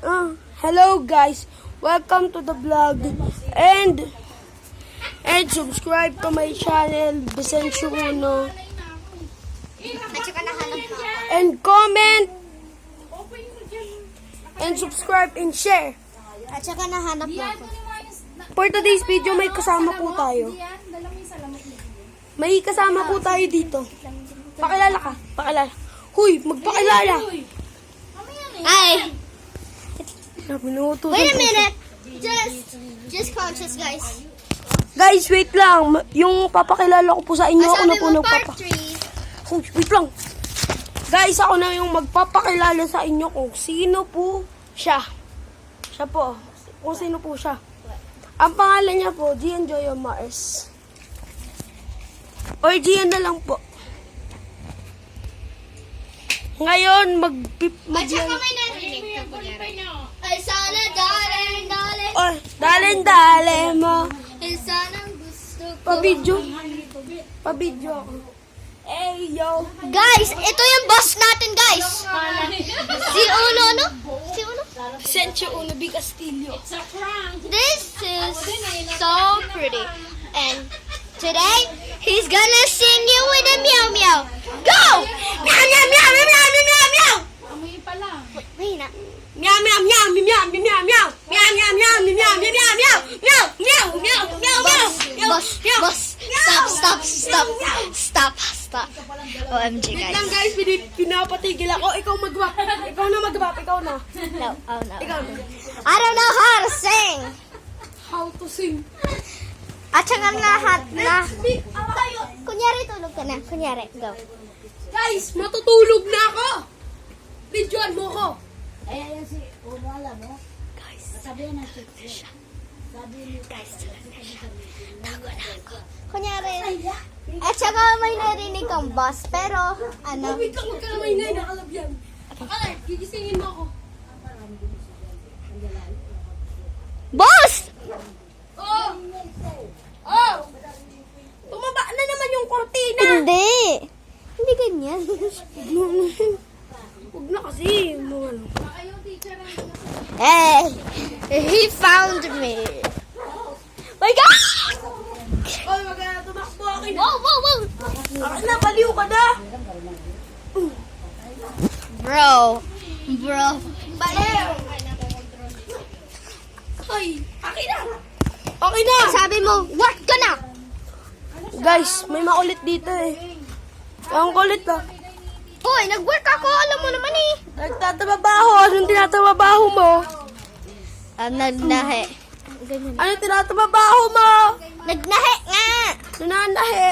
Hello guys, welcome to the vlog and subscribe to my channel Vicencio Uno and comment and subscribe and share. At saka nahanap mo ako. For today's video may kasama po tayo. May kasama po tayo dito. Pakilala ka, pakilala. Huy, magpakilala. Ay! Minuto. Wait a minute! Just conscious, guys. Guys, wait lang. Yung papakilala ko po sa inyo, ako na po part nagpapa... 3. Oh, wait lang. Guys, ako na yung magpapakilala sa inyo kung sino po siya. Siya po. Kung sino po siya. Ang pangalan niya po, Gian Joyo Mars. Or Gian na lang po. Ngayon, At saka may narinig ka po ay sana darling. Oh, dali mo. Ay sana gusto ko. Pabidyo ako. Hey, yo. Guys, ito yung boss natin, guys. Si Uno, no? Si Uno? Vicencio Uno B. Castillo. This is so pretty. And today, he's gonna sing you with a meow meow. Go! Meow meow meow meow meow meow meow. Wait na. Meow meow meow meow meow meow meow meow meow meow meow meow meow meow meow meow meow meow. Boss. Stop. OMG, Wait guys. lang guys, pinapatigil ako. Ikaw mag-wap. Ikaw na mag-wap. Ikaw na. No, oh no. Ikaw na. I don't know how to sing. How to sing. At saka kunyari tulog ka na. Kunyari, go. Guys, matutulog na ako. Videoan mo ko. Ayan si Uno, alam mo? Guys, Sabihin na siya. tago na ako. Kunyari, at saka may narinig kang boss, pero ano, Wait lang, huwag ka na maingay. Nakalabyan. Akala, gigisingin mo ako. boss! Oh! Oh! Tumaba na naman yung kortina. Hindi ganyan. Huwag na kasi. Mga ano. Hey, he found me. My God! Oy, wag na tumakbo. Akin na. Whoa. Akin na, baliw ka na. Bro. Baliw. Hoy, akin na. Akin na. Sabi mo, work ka na. Guys, may makulit dito eh. Ang kulit ah. Hoy, nag-work ako, alam mo naman eh. Nagtatabaho. Anong tinatabaho mo? Nagnahe. Anong tinatabaho mo? Nagnahe nga. Nananahe.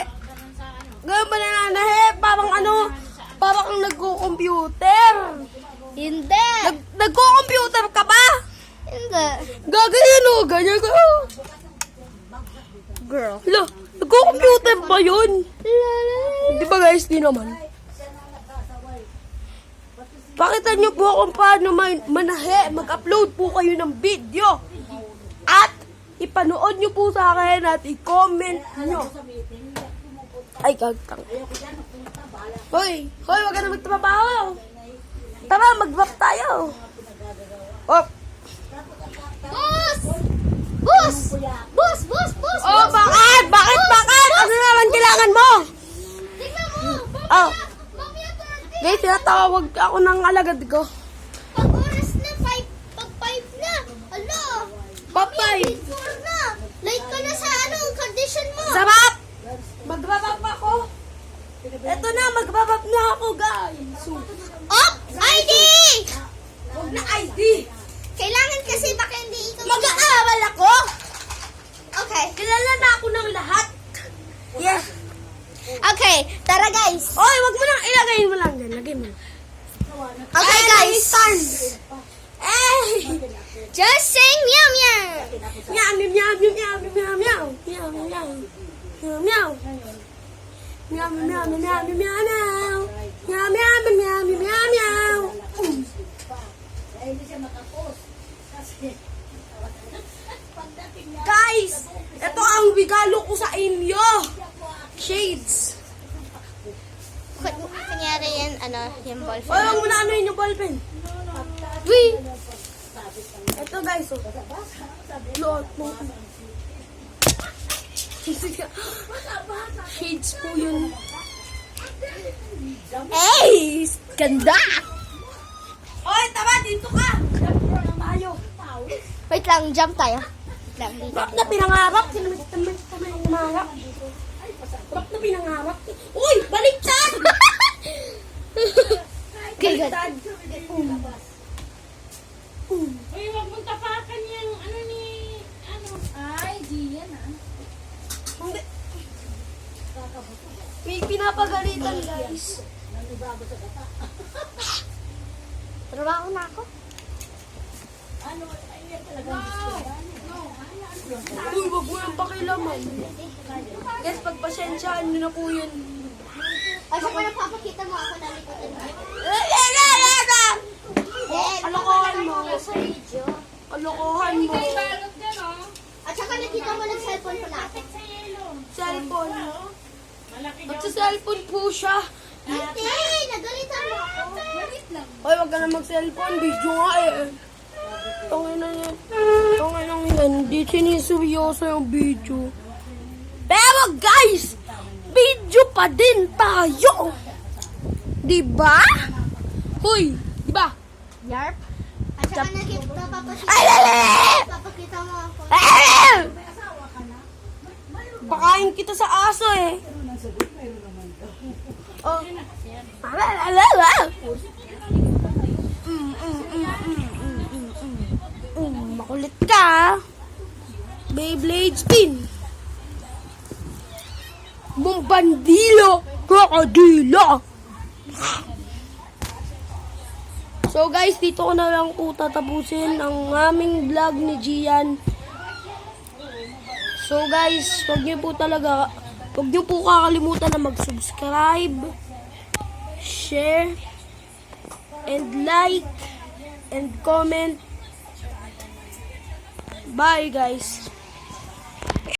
Gano'n ba nananahe? Parang ano? Parang kang nagko-computer. Hindi. Nagko-computer ka ba? Hindi. Gagayin o. Ganyan ka. Girl. Hala, nagko-computer ba yun? Di ba guys? Di naman. Pakita nyo po kung paano manahe. Mag-upload po kayo ng video. At ipanood nyo po sa akin at i-comment nyo. Ay, gagtang. Hoy, wag ka na magtrabaho. Tara, mag-vlog tayo. Oh, Boss! oh, bakit? Ano naman kailangan mo? Tingnan mo! Oh, Mamaya 30! guys, tinatawag ako ng alagad ko. Pag oras na 5, pag 5 na, ala! Papay. 4 na! Late ka na sa condition mo! Sarap! Magbabab ako. Eto na, magbabab na ako, guys. Op! ID! Huwag na ID. Kailangan kasi baka hindi ikaw... Mag-aaral ako. Okay. Kilala na ako ng lahat. Yeah. Okay, tara guys! Oy, wag mo nang ilagay mo lang dyan. Lagay mo. Okay guys! Eh! Just sing meow meow! Meow, meow, meow, meow, meow, meow, meow, meow, meow, meow. Meow, meow, meow, meow, meow, meow. Meow, meow, meow, meow, meow, meow. Ay, hindi siya makapos. Kasi, Guys, ito ang regalo ko sa inyo. Shades. Kunyari yan, yung ballpen. Oy, wag mo na ano yun yung ballpen. Uy! guys, oh. Lot mo. Shades po yun. Hey! Ganda! Oy, tama, dito ka! Tayo. Wait lang, jump tayo. Lang dito. Rock na pinangarap. Sino may tama yung umarap? Rock na pinangarap. Uy, baliktad! Okay, good. Uy, wag mong tapakan yung ano ni... Ano? Ay, di yan ah. Hindi. May pinapagalitan, guys. Trabaho na ako. Uy, wag mo yung pakilaman. Guys, pagpasensyaan nyo na po yun. Ay, saka napapakita mo ako na likotin mo. Kalokohan mo. Sa video. Kalokohan mo. Balot ka, no? At saka nakita mo nag-cellphone ko natin. Sa yelo. Cellphone. Malaki At sa cellphone po siya. Hindi, nagalitan mo ako. Malit lang. Hoy, wag ka na mag-cellphone. Video nga eh. Tungin na yan. Tungin lang yan. Hindi siniseryoso yung video. Pero guys, video pa din tayo. Diba? Hoy, diba? Yarp. At saka napapakita mo ako. Pakain kita sa aso eh. Oh. Makulit ka. Beyblade spin. Bombandilo. Krokodilo. So guys, dito ko na lang po tatapusin ang aming vlog ni Gian. So guys, wag niyo po kakalimutan na mag-subscribe, share, and like, and comment. Bye guys.